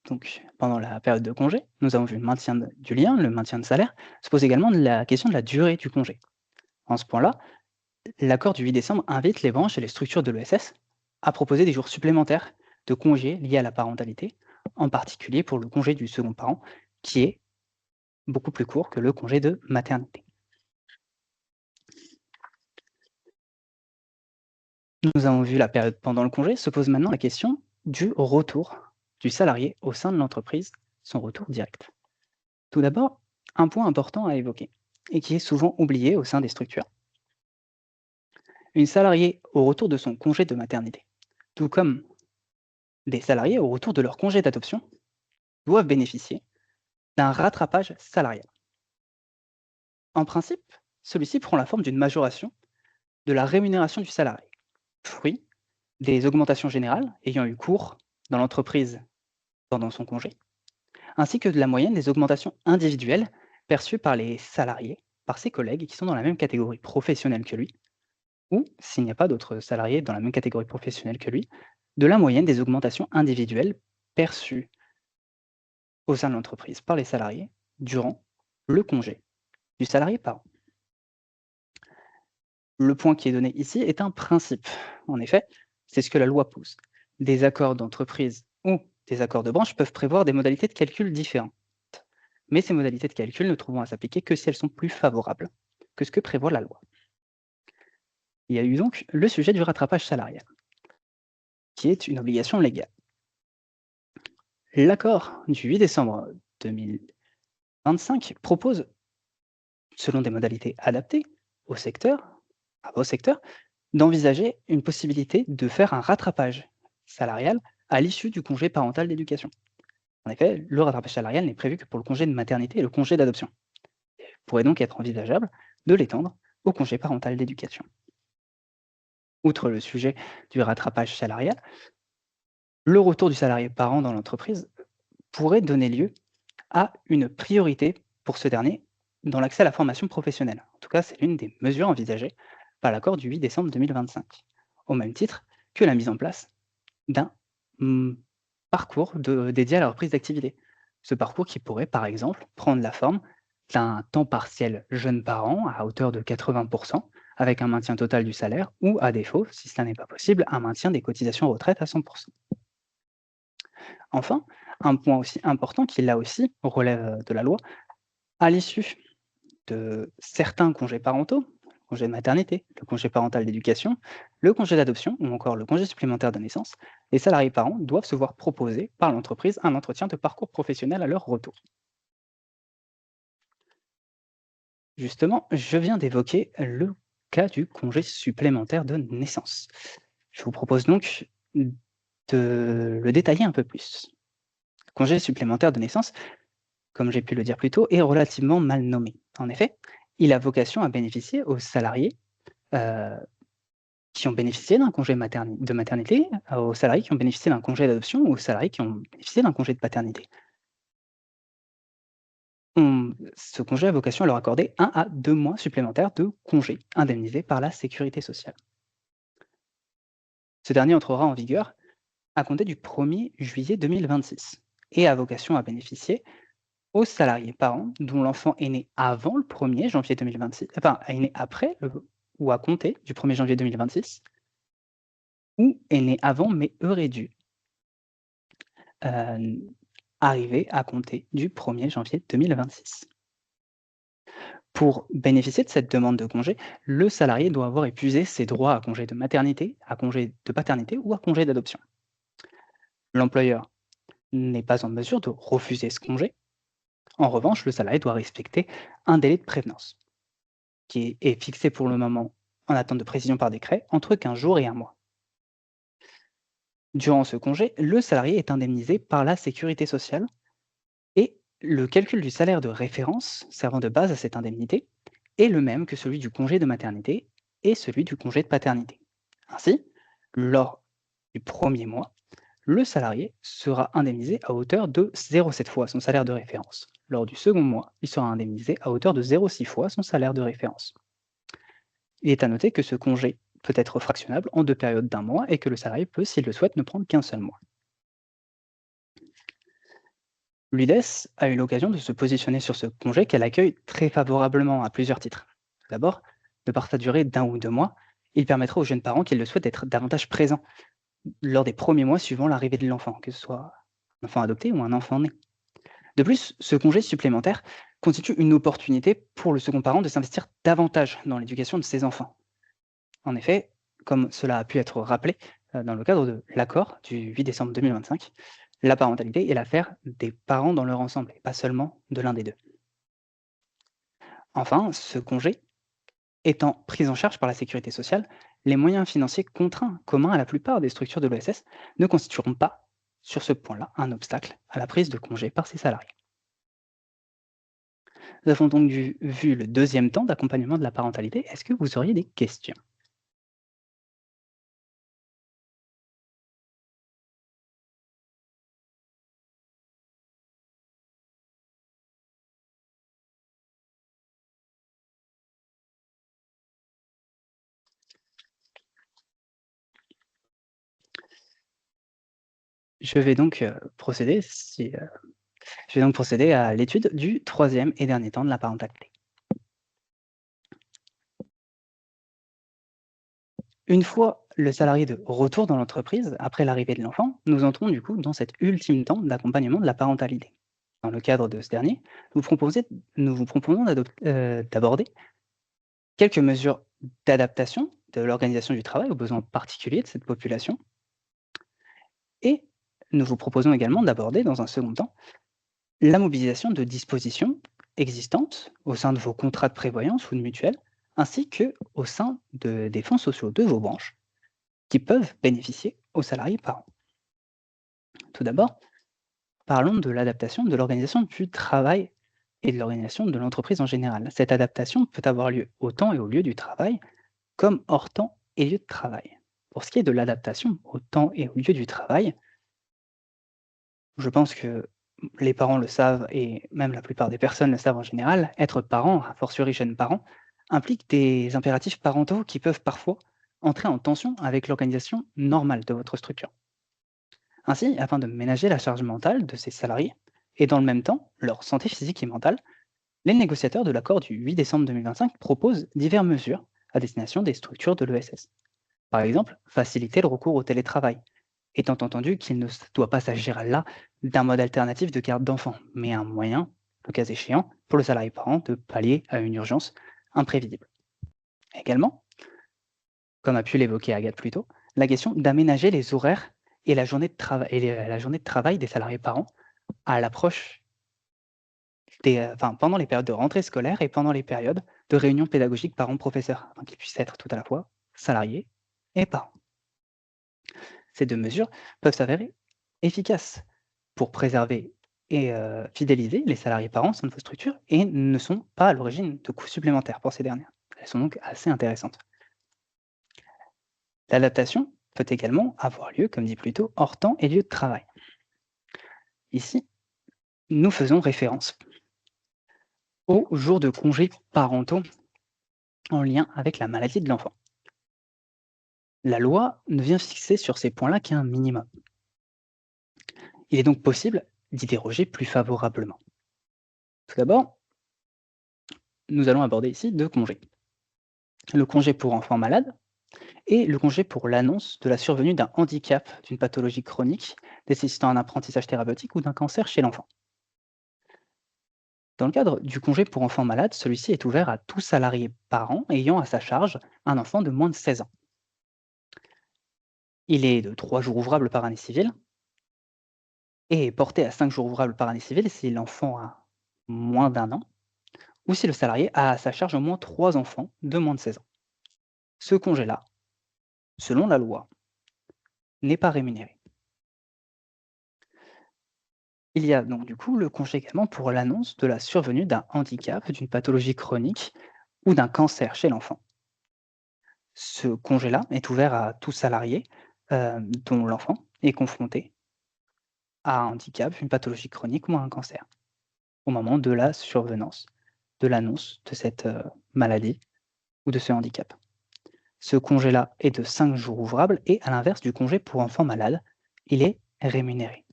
donc pendant la période de congé, nous avons vu le maintien du lien, le maintien de salaire, se pose également la question de la durée du congé. En ce point-là, l'accord du 8 décembre invite les branches et les structures de l'ESS à proposer des jours supplémentaires de congés liés à la parentalité, en particulier pour le congé du second parent, qui est beaucoup plus court que le congé de maternité. Nous avons vu la période pendant le congé, se pose maintenant la question du retour du salarié au sein de l'entreprise, son retour direct. Tout d'abord, un point important à évoquer, et qui est souvent oublié au sein des structures. Une salariée au retour de son congé de maternité, tout comme des salariés au retour de leur congé d'adoption, doivent bénéficier d'un rattrapage salarial. En principe, celui-ci prend la forme d'une majoration de la rémunération du salarié, fruit des augmentations générales ayant eu cours dans l'entreprise pendant son congé, ainsi que de la moyenne des augmentations individuelles perçues par les salariés, par ses collègues qui sont dans la même catégorie professionnelle que lui, ou, s'il n'y a pas d'autres salariés dans la même catégorie professionnelle que lui, de la moyenne des augmentations individuelles perçues au sein de l'entreprise par les salariés durant le congé du salarié parent. Le point qui est donné ici est un principe. En effet, c'est ce que la loi pose. Des accords d'entreprise ou des accords de branche peuvent prévoir des modalités de calcul différentes. Mais ces modalités de calcul ne trouveront à s'appliquer que si elles sont plus favorables que ce que prévoit la loi. Il y a eu donc le sujet du rattrapage salarial, qui est une obligation légale. L'accord du 8 décembre 2025 propose, selon des modalités adaptées au secteur, à vos secteurs, d'envisager une possibilité de faire un rattrapage salarial à l'issue du congé parental d'éducation. En effet, le rattrapage salarial n'est prévu que pour le congé de maternité et le congé d'adoption. Il pourrait donc être envisageable de l'étendre au congé parental d'éducation. Outre le sujet du rattrapage salarial, le retour du salarié parent dans l'entreprise pourrait donner lieu à une priorité pour ce dernier dans l'accès à la formation professionnelle. En tout cas, c'est l'une des mesures envisagées par l'accord du 8 décembre 2025, au même titre que la mise en place d'un parcours dédié à la reprise d'activité. Ce parcours qui pourrait, par exemple, prendre la forme d'un temps partiel jeune parent à hauteur de 80%, avec un maintien total du salaire, ou à défaut, si cela n'est pas possible, un maintien des cotisations retraite à 100%. Enfin, un point aussi important qui là aussi relève de la loi, à l'issue de certains congés parentaux, le congé de maternité, le congé parental d'éducation, le congé d'adoption ou encore le congé supplémentaire de naissance, les salariés parents doivent se voir proposer par l'entreprise un entretien de parcours professionnel à leur retour. Justement, je viens d'évoquer le cas du congé supplémentaire de naissance. Je vous propose donc de le détailler un peu plus. Le congé supplémentaire de naissance, comme j'ai pu le dire plus tôt, est relativement mal nommé. En effet, il a vocation à bénéficier aux salariés qui ont bénéficié d'un congé de maternité, aux salariés qui ont bénéficié d'un congé d'adoption ou aux salariés qui ont bénéficié d'un congé de paternité. Ce congé a vocation à leur accorder 1 à 2 mois supplémentaires de congé indemnisés par la sécurité sociale. Ce dernier entrera en vigueur à compter du 1er juillet 2026 et a vocation à bénéficier aux salariés parents dont l'enfant est né avant le 1er janvier 2026, enfin, est né après ou à compter du 1er janvier 2026, ou est né avant mais aurait dû arriver à compter du 1er janvier 2026. Pour bénéficier de cette demande de congé, le salarié doit avoir épuisé ses droits à congé de maternité, à congé de paternité ou à congé d'adoption. L'employeur n'est pas en mesure de refuser ce congé. En revanche, le salarié doit respecter un délai de prévenance qui est fixé pour le moment, en attente de précision par décret, entre 15 jours et 1 mois. Durant ce congé, le salarié est indemnisé par la sécurité sociale et le calcul du salaire de référence servant de base à cette indemnité est le même que celui du congé de maternité et celui du congé de paternité. Ainsi, lors du 1er mois, le salarié sera indemnisé à hauteur de 0,7 fois son salaire de référence. Lors du second mois, il sera indemnisé à hauteur de 0,6 fois son salaire de référence. Il est à noter que ce congé peut être fractionnable en 2 périodes d'1 mois et que le salarié peut, s'il le souhaite, ne prendre qu'un seul mois. L'UDES a eu l'occasion de se positionner sur ce congé qu'elle accueille très favorablement à plusieurs titres. Tout d'abord, de par sa durée d'1 ou 2 mois, il permettra aux jeunes parents qui le souhaitent d'être davantage présents lors des premiers mois suivant l'arrivée de l'enfant, que ce soit un enfant adopté ou un enfant né. De plus, ce congé supplémentaire constitue une opportunité pour le second parent de s'investir davantage dans l'éducation de ses enfants. En effet, comme cela a pu être rappelé dans le cadre de l'accord du 8 décembre 2025, la parentalité est l'affaire des parents dans leur ensemble, et pas seulement de l'un des deux. Enfin, ce congé étant pris en charge par la sécurité sociale, les moyens financiers contraints communs à la plupart des structures de l'ESS ne constitueront pas, sur ce point-là, un obstacle à la prise de congé par ses salariés. Nous avons donc vu le deuxième temps d'accompagnement de la parentalité. Est-ce que vous auriez des questions? Je vais donc procéder à l'étude du troisième et dernier temps de la parentalité. Une fois le salarié de retour dans l'entreprise, après l'arrivée de l'enfant, nous entrons du coup dans cet ultime temps d'accompagnement de la parentalité. Dans le cadre de ce dernier, nous vous proposons d'aborder quelques mesures d'adaptation de l'organisation du travail aux besoins particuliers de cette population, Et nous vous proposons également d'aborder dans un second temps la mobilisation de dispositions existantes au sein de vos contrats de prévoyance ou de mutuelle, ainsi qu'au sein des fonds sociaux de vos branches qui peuvent bénéficier aux salariés par an. Tout d'abord, parlons de l'adaptation de l'organisation du travail et de l'organisation de l'entreprise en général. Cette adaptation peut avoir lieu au temps et au lieu du travail, comme hors temps et lieu de travail. Pour ce qui est de l'adaptation au temps et au lieu du travail, je pense que les parents le savent et même la plupart des personnes le savent en général, être parent, a fortiori jeune parent, implique des impératifs parentaux qui peuvent parfois entrer en tension avec l'organisation normale de votre structure. Ainsi, afin de ménager la charge mentale de ces salariés et dans le même temps leur santé physique et mentale, les négociateurs de l'accord du 8 décembre 2025 proposent diverses mesures à destination des structures de l'ESS. Par exemple, faciliter le recours au télétravail, étant entendu qu'il ne doit pas s'agir là d'un mode alternatif de garde d'enfants, mais un moyen, le cas échéant, pour le salarié parent de pallier à une urgence imprévisible. Également, comme a pu l'évoquer Agathe plus tôt, la question d'aménager les horaires et la journée de travail des salariés parents à l'approche pendant les périodes de rentrée scolaire et pendant les périodes de réunion pédagogique parents-professeurs, afin qu'ils puissent être tout à la fois salariés et parents. Ces deux mesures peuvent s'avérer efficaces pour préserver et fidéliser les salariés parents au sein de vos structures et ne sont pas à l'origine de coûts supplémentaires pour ces dernières. Elles sont donc assez intéressantes. L'adaptation peut également avoir lieu, comme dit plus tôt, hors temps et lieu de travail. Ici, nous faisons référence aux jours de congés parentaux en lien avec la maladie de l'enfant. La loi ne vient fixer sur ces points-là qu'un minimum. Il est donc possible d'y déroger plus favorablement. Tout d'abord, nous allons aborder ici deux congés. Le congé pour enfant malade et le congé pour l'annonce de la survenue d'un handicap, d'une pathologie chronique nécessitant un apprentissage thérapeutique ou d'un cancer chez l'enfant. Dans le cadre du congé pour enfant malade, celui-ci est ouvert à tout salarié parent ayant à sa charge un enfant de moins de 16 ans. Il est de 3 jours ouvrables par année civile et est porté à 5 jours ouvrables par année civile si l'enfant a moins d'1 an ou si le salarié a à sa charge au moins 3 enfants de moins de 16 ans. Ce congé-là, selon la loi, n'est pas rémunéré. Il y a donc du coup le congé également pour l'annonce de la survenue d'un handicap, d'une pathologie chronique ou d'un cancer chez l'enfant. Ce congé-là est ouvert à tout salarié dont l'enfant est confronté à un handicap, une pathologie chronique ou à un cancer, au moment de la survenance, de l'annonce de cette maladie ou de ce handicap. Ce congé-là est de 5 jours ouvrables et à l'inverse du congé pour enfant malade, il est rémunéré.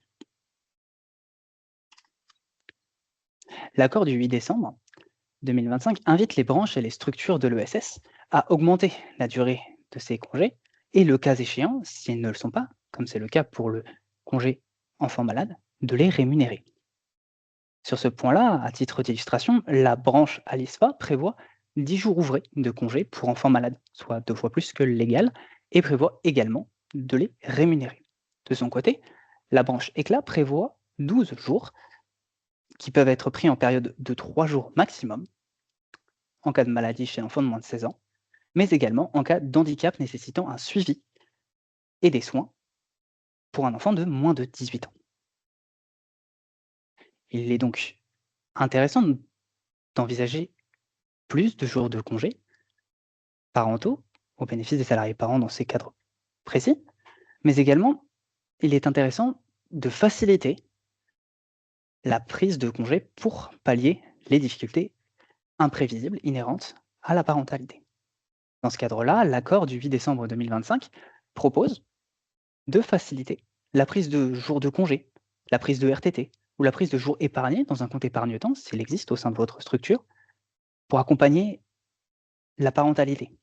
L'accord du 8 décembre 2025 invite les branches et les structures de l'ESS à augmenter la durée de ces congés et, le cas échéant, s'ils ne le sont pas, comme c'est le cas pour le congé enfant malade, de les rémunérer. Sur ce point-là, à titre d'illustration, la branche ALISPA prévoit 10 jours ouvrés de congés pour enfants malades, soit 2 fois plus que le légal, et prévoit également de les rémunérer. De son côté, la branche ECLA prévoit 12 jours qui peuvent être pris en période de 3 jours maximum, en cas de maladie chez l'enfant de moins de 16 ans, mais également en cas d'handicap nécessitant un suivi et des soins pour un enfant de moins de 18 ans. Il est donc intéressant d'envisager plus de jours de congés parentaux au bénéfice des salariés parents dans ces cadres précis, mais également, il est intéressant de faciliter la prise de congés pour pallier les difficultés imprévisibles inhérentes à la parentalité. Dans ce cadre-là, l'accord du 8 décembre 2025 propose de faciliter la prise de jours de congé, la prise de RTT ou la prise de jours épargnés dans un compte épargne-temps, s'il existe au sein de votre structure, pour accompagner la parentalité,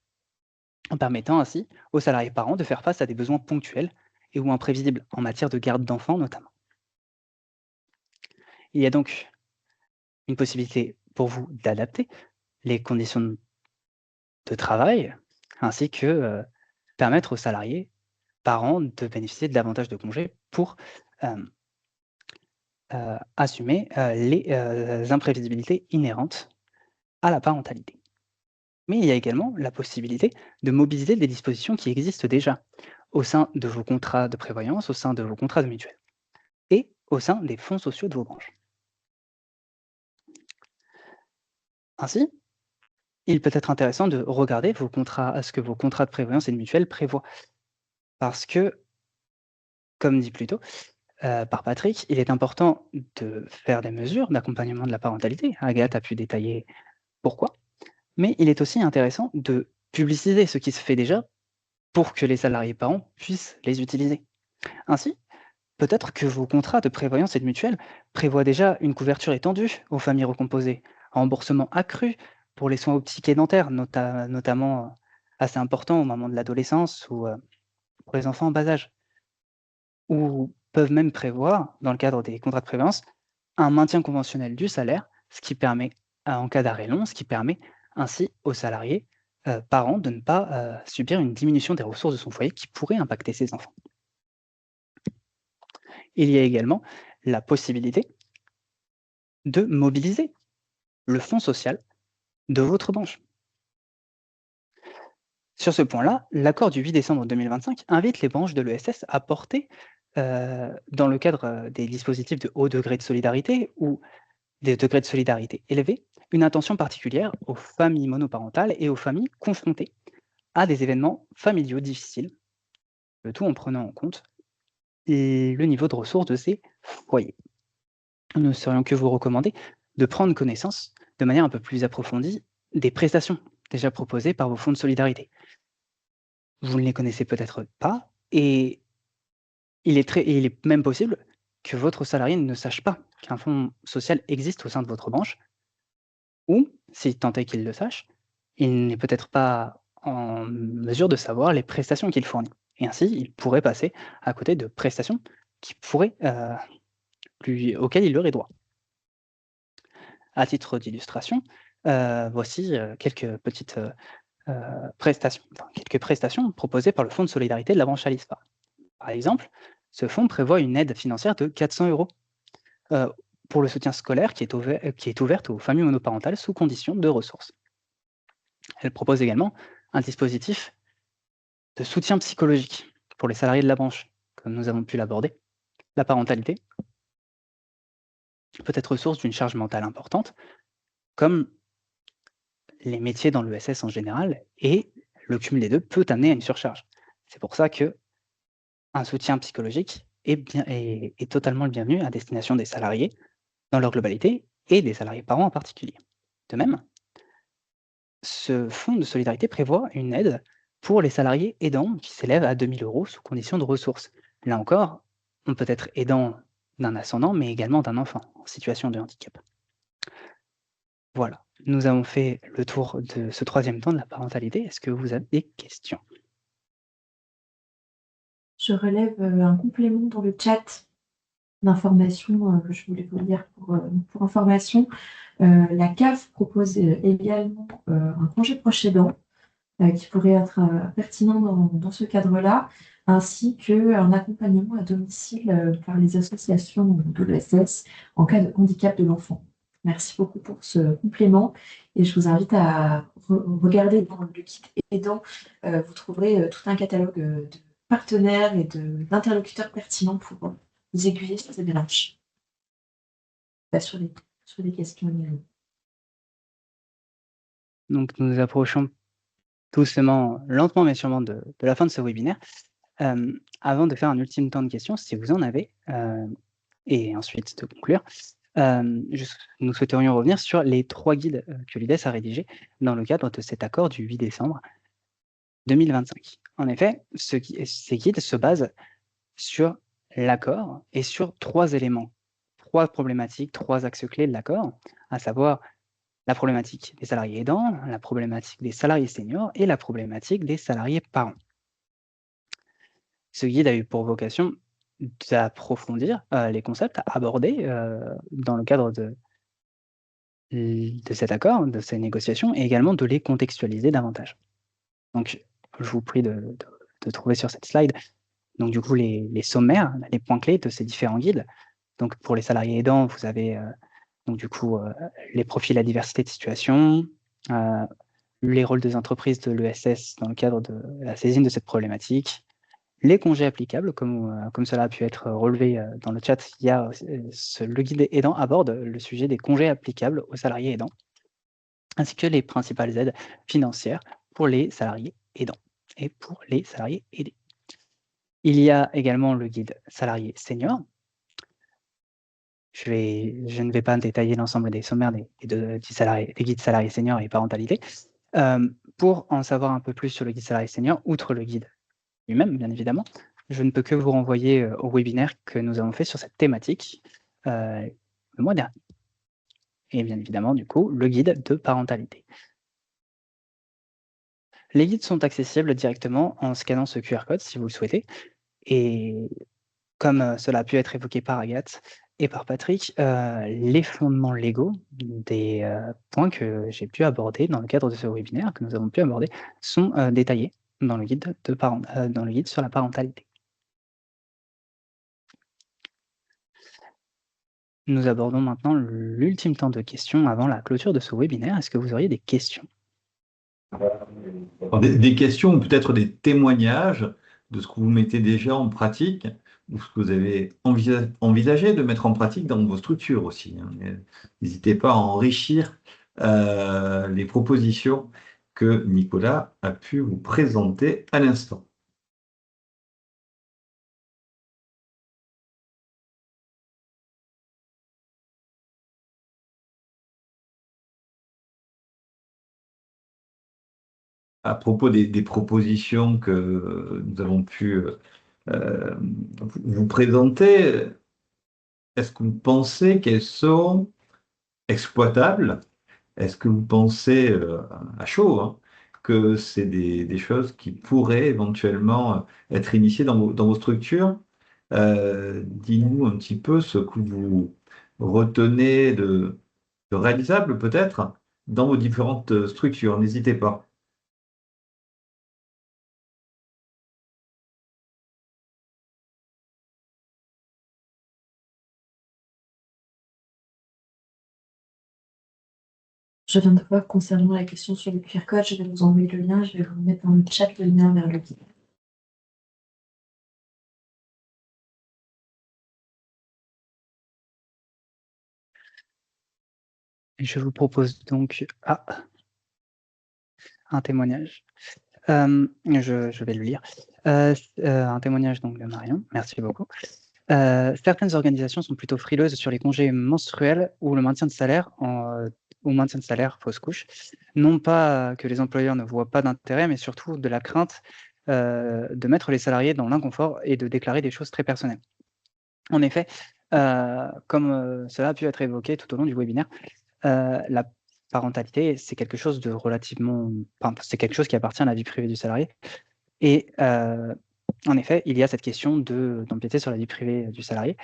en permettant ainsi aux salariés parents de faire face à des besoins ponctuels et ou imprévisibles en matière de garde d'enfants notamment. Il y a donc une possibilité pour vous d'adapter les conditions de travail ainsi que permettre aux salariés parents de bénéficier de davantage de congés pour assumer les imprévisibilités inhérentes à la parentalité. Mais il y a également la possibilité de mobiliser des dispositions qui existent déjà au sein de vos contrats de prévoyance, au sein de vos contrats de mutuelle et au sein des fonds sociaux de vos branches. Ainsi, il peut être intéressant de regarder ce que vos contrats de prévoyance et de mutuelle prévoient. Parce que, comme dit plus tôt par Patrick, il est important de faire des mesures d'accompagnement de la parentalité. Agathe a pu détailler pourquoi. Mais il est aussi intéressant de publiciser ce qui se fait déjà pour que les salariés parents puissent les utiliser. Ainsi, peut-être que vos contrats de prévoyance et de mutuelle prévoient déjà une couverture étendue aux familles recomposées, un remboursement accru pour les soins optiques et dentaires, notamment assez important au moment de l'adolescence ou pour les enfants en bas âge. Ou peuvent même prévoir, dans le cadre des contrats de prévoyance, un maintien conventionnel du salaire, ce qui permet, en cas d'arrêt long, ce qui permet ainsi aux salariés parents de ne pas subir une diminution des ressources de son foyer qui pourrait impacter ses enfants. Il y a également la possibilité de mobiliser le fonds social de votre branche. Sur ce point-là, l'accord du 8 décembre 2025 invite les branches de l'ESS à porter, dans le cadre des dispositifs de haut degré de solidarité ou des degrés de solidarité élevés, une attention particulière aux familles monoparentales et aux familles confrontées à des événements familiaux difficiles, le tout en prenant en compte le niveau de ressources de ces foyers. Nous ne saurions que vous recommander de prendre connaissance de manière un peu plus approfondie des prestations déjà proposées par vos fonds de solidarité. Vous ne les connaissez peut-être pas et il est même possible que votre salarié ne sache pas qu'un fonds social existe au sein de votre branche ou, si tant est qu'il le sache, il n'est peut-être pas en mesure de savoir les prestations qu'il fournit et ainsi il pourrait passer à côté de prestations qui pourraient, auxquelles il aurait droit. À titre d'illustration, voici, quelques petites, quelques prestations proposées par le Fonds de solidarité de la branche ALISPA. Par exemple, ce fonds prévoit une aide financière de 400 € pour le soutien scolaire qui est ouverte aux familles monoparentales sous condition de ressources. Elle propose également un dispositif de soutien psychologique pour les salariés de la branche, comme nous avons pu l'aborder. La parentalité peut être source d'une charge mentale importante, comme les métiers dans l'ESS en général, et le cumul des deux peut amener à une surcharge. C'est pour ça qu'un soutien psychologique est totalement le bienvenu à destination des salariés dans leur globalité et des salariés parents en particulier. De même, ce fonds de solidarité prévoit une aide pour les salariés aidants qui s'élève à 2 000 € sous condition de ressources. Là encore, on peut être aidant d'un ascendant, mais également d'un enfant en situation de handicap. Voilà, nous avons fait le tour de ce 3e temps de la parentalité. Est-ce que vous avez des questions? Je relève un complément dans le chat d'information que je voulais vous lire pour information. La CAF propose également un congé proche aidant qui pourrait être pertinent dans ce cadre-là, ainsi qu'un accompagnement à domicile par les associations de l'ESS en cas de handicap de l'enfant. Merci beaucoup pour ce complément et je vous invite à regarder dans le kit aidant. Vous trouverez tout un catalogue de partenaires et d'interlocuteurs pertinents pour vous aiguiller sur ces démarches. Sur les questions. Donc nous nous approchons doucement, lentement mais sûrement de la fin de ce webinaire. Avant de faire un ultime temps de questions, si vous en avez, et ensuite de conclure, nous souhaiterions revenir sur les 3 guides que l'IDES a rédigés dans le cadre de cet accord du 8 décembre 2025. En effet, ces guides se basent sur l'accord et sur 3 éléments, 3 problématiques, 3 axes clés de l'accord, à savoir la problématique des salariés aidants, la problématique des salariés seniors et la problématique des salariés parents. Ce guide a eu pour vocation d'approfondir les concepts abordés dans le cadre de cet accord, de ces négociations, et également de les contextualiser davantage. Donc, je vous prie de trouver sur cette slide donc du coup les sommaires, les points clés de ces différents guides. Donc pour les salariés aidants, vous avez donc du coup les profils à diversité de situation, les rôles des entreprises de l'ESS dans le cadre de la saisine de cette problématique, les congés applicables, comme cela a pu être relevé dans le chat, il y a le guide aidant aborde le sujet des congés applicables aux salariés aidants, ainsi que les principales aides financières pour les salariés aidants et pour les salariés aidés. Il y a également le guide salarié senior. Je ne vais pas détailler l'ensemble des sommaires des guides salariés seniors et parentalité. Pour en savoir un peu plus sur le guide salarié senior, outre le guide lui-même, bien évidemment, je ne peux que vous renvoyer au webinaire que nous avons fait sur cette thématique le mois dernier. Et bien évidemment, du coup, le guide de parentalité. Les guides sont accessibles directement en scannant ce QR code si vous le souhaitez. Et comme cela a pu être évoqué par Agathe et par Patrick, les fondements légaux des points que j'ai pu aborder dans le cadre de ce webinaire, que nous avons pu aborder, sont détaillés dans le guide dans le guide sur la parentalité. Nous abordons maintenant l'ultime temps de questions avant la clôture de ce webinaire. Est-ce que vous auriez des questions? Alors, des questions ou peut-être des témoignages de ce que vous mettez déjà en pratique ou ce que vous avez envisagé de mettre en pratique dans vos structures aussi, hein. N'hésitez pas à enrichir les propositions que Nicolas a pu vous présenter à l'instant. À propos des propositions que nous avons pu vous présenter, est-ce que vous pensez qu'elles sont exploitables? Est-ce que vous pensez, à chaud, hein, que c'est des choses qui pourraient éventuellement être initiées dans vos structures? Dis-nous un petit peu ce que vous retenez de réalisable peut-être dans vos différentes structures. N'hésitez pas. Je viens de voir concernant la question sur le QR code, je vais vous envoyer le lien, je vais vous mettre dans le chat le lien vers le guide. Et je vous propose donc un témoignage. Je vais le lire. Un témoignage donc de Marion. Merci beaucoup. Certaines organisations sont plutôt frileuses sur les congés menstruels ou le maintien de salaire fausse couche. Non pas que les employeurs ne voient pas d'intérêt, mais surtout de la crainte de mettre les salariés dans l'inconfort et de déclarer des choses très personnelles. En effet, comme cela a pu être évoqué tout au long du webinaire, la parentalité, c'est quelque chose de relativement, enfin, c'est quelque chose qui appartient à la vie privée du salarié. Et en effet, il y a cette question d'empiéter sur la vie privée du salarié,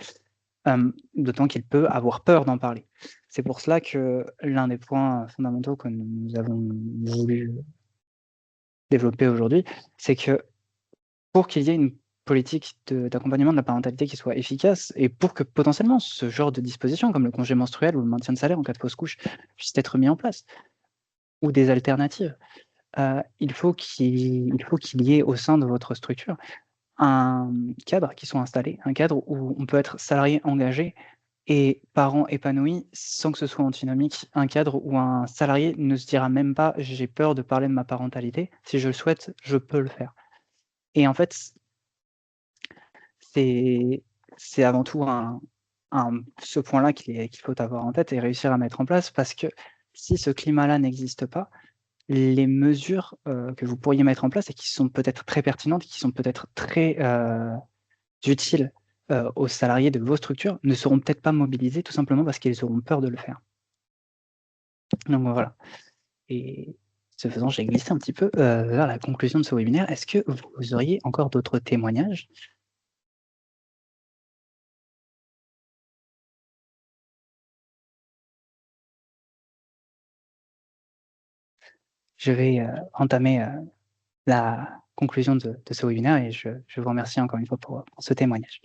d'autant qu'il peut avoir peur d'en parler. C'est pour cela que l'un des points fondamentaux que nous avons voulu développer aujourd'hui, c'est que pour qu'il y ait une politique d'accompagnement de la parentalité qui soit efficace et pour que potentiellement ce genre de dispositions, comme le congé menstruel ou le maintien de salaire en cas de fausse couche, puissent être mis en place, ou des alternatives, il faut qu'il y ait au sein de votre structure un cadre qui soit installé, un cadre où on peut être salarié engagé et parent épanoui sans que ce soit antinomique, un cadre où un salarié ne se dira même pas: «J'ai peur de parler de ma parentalité, si je le souhaite, je peux le faire». Et en fait, c'est avant tout ce point-là qu'il faut avoir en tête et réussir à mettre en place parce que si ce climat-là n'existe pas, les mesures, que vous pourriez mettre en place et qui sont peut-être très pertinentes, qui sont peut-être très, utiles, aux salariés de vos structures, ne seront peut-être pas mobilisées tout simplement parce qu'ils auront peur de le faire. Donc voilà, et ce faisant, j'ai glissé un petit peu, vers la conclusion de ce webinaire. Est-ce que vous auriez encore d'autres témoignages? Je vais, entamer, la conclusion de ce webinaire et je vous remercie encore une fois pour ce témoignage.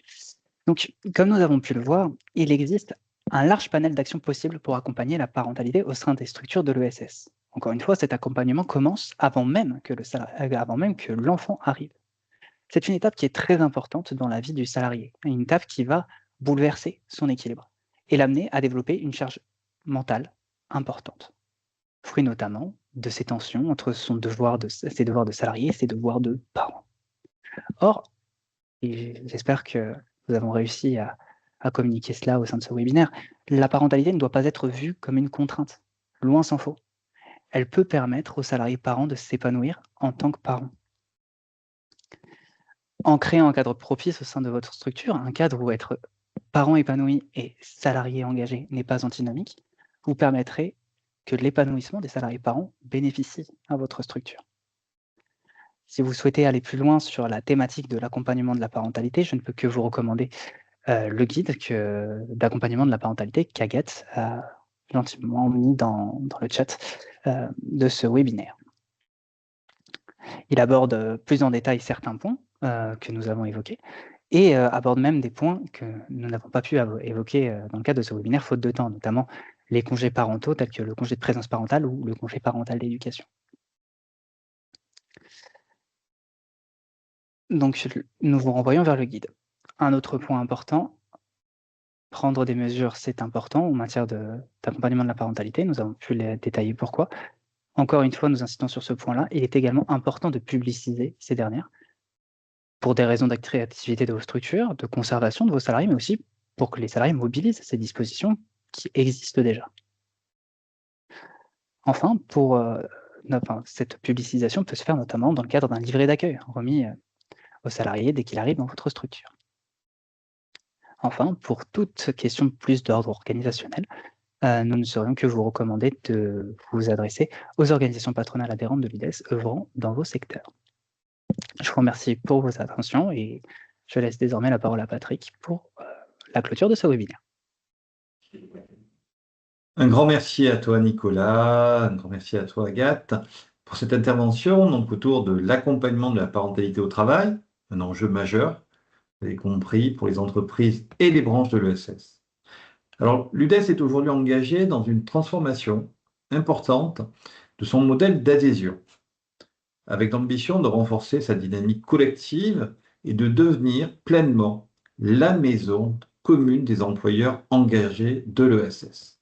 Donc, comme nous avons pu le voir, il existe un large panel d'actions possibles pour accompagner la parentalité au sein des structures de l'ESS. Encore une fois, cet accompagnement commence avant même que l'enfant arrive. C'est une étape qui est très importante dans la vie du salarié, une étape qui va bouleverser son équilibre et l'amener à développer une charge mentale importante, fruit notamment de ces tensions entre ses devoirs de salarié et ses devoirs de parent. Or, et j'espère que nous avons réussi à communiquer cela au sein de ce webinaire, la parentalité ne doit pas être vue comme une contrainte, loin s'en faut. Elle peut permettre aux salariés parents de s'épanouir en tant que parents. En créant un cadre propice au sein de votre structure, un cadre où être parent épanoui et salarié engagé n'est pas antinomique, vous permettrez que l'épanouissement des salariés parents bénéficie à votre structure. Si vous souhaitez aller plus loin sur la thématique de l'accompagnement de la parentalité, je ne peux que vous recommander le guide d'accompagnement de la parentalité qu'Agathe a gentiment mis dans le chat de ce webinaire. Il aborde plus en détail certains points que nous avons évoqués et aborde même des points que nous n'avons pas pu évoquer dans le cadre de ce webinaire, faute de temps, notamment les congés parentaux tels que le congé de présence parentale ou le congé parental d'éducation. Donc, nous vous renvoyons vers le guide. Un autre point important, prendre des mesures, c'est important en matière d'accompagnement de la parentalité. Nous avons pu les détailler pourquoi. Encore une fois, nous insistons sur ce point-là. Il est également important de publiciser ces dernières pour des raisons d'attractivité de vos structures, de conservation de vos salariés, mais aussi pour que les salariés mobilisent ces dispositions qui existent déjà. Enfin, cette publicisation peut se faire notamment dans le cadre d'un livret d'accueil remis aux salariés dès qu'il arrive dans votre structure. Enfin, pour toute question plus d'ordre organisationnel, nous ne saurions que vous recommander de vous adresser aux organisations patronales adhérentes de l'UDES œuvrant dans vos secteurs. Je vous remercie pour votre attention et je laisse désormais la parole à Patrick pour la clôture de ce webinaire. Un grand merci à toi, Nicolas, un grand merci à toi, Agathe, pour cette intervention donc, autour de l'accompagnement de la parentalité au travail, un enjeu majeur, vous avez compris, pour les entreprises et les branches de l'ESS. Alors, l'UDES est aujourd'hui engagé dans une transformation importante de son modèle d'adhésion, avec l'ambition de renforcer sa dynamique collective et de devenir pleinement la maison commune des employeurs engagés de l'ESS.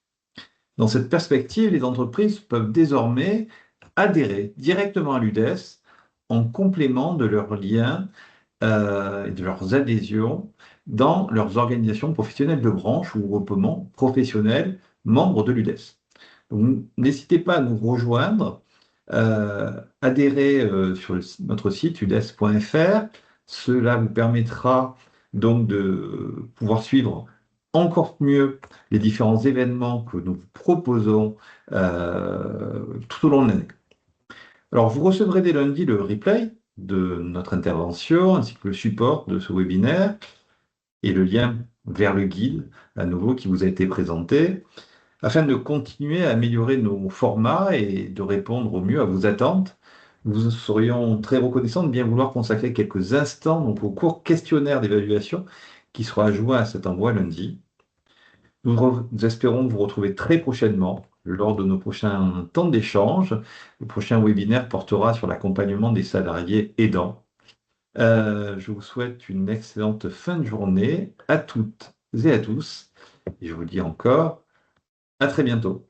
Dans cette perspective, les entreprises peuvent désormais adhérer directement à l'UDES en complément de leurs liens et de leurs adhésions dans leurs organisations professionnelles de branche ou groupements professionnels membres de l'UDES. Donc, n'hésitez pas à nous rejoindre, adhérer sur notre site udes.fr. Cela vous permettra donc de pouvoir suivre encore mieux les différents événements que nous vous proposons tout au long de l'année. Alors, vous recevrez dès lundi le replay de notre intervention, ainsi que le support de ce webinaire et le lien vers le guide, à nouveau, qui vous a été présenté, afin de continuer à améliorer nos formats et de répondre au mieux à vos attentes. Nous serions très reconnaissants de bien vouloir consacrer quelques instants donc, au court questionnaire d'évaluation qui sera joint à cet envoi lundi. Nous espérons vous retrouver très prochainement lors de nos prochains temps d'échange. Le prochain webinaire portera sur l'accompagnement des salariés aidants. Je vous souhaite une excellente fin de journée à toutes et à tous. Et je vous dis encore à très bientôt.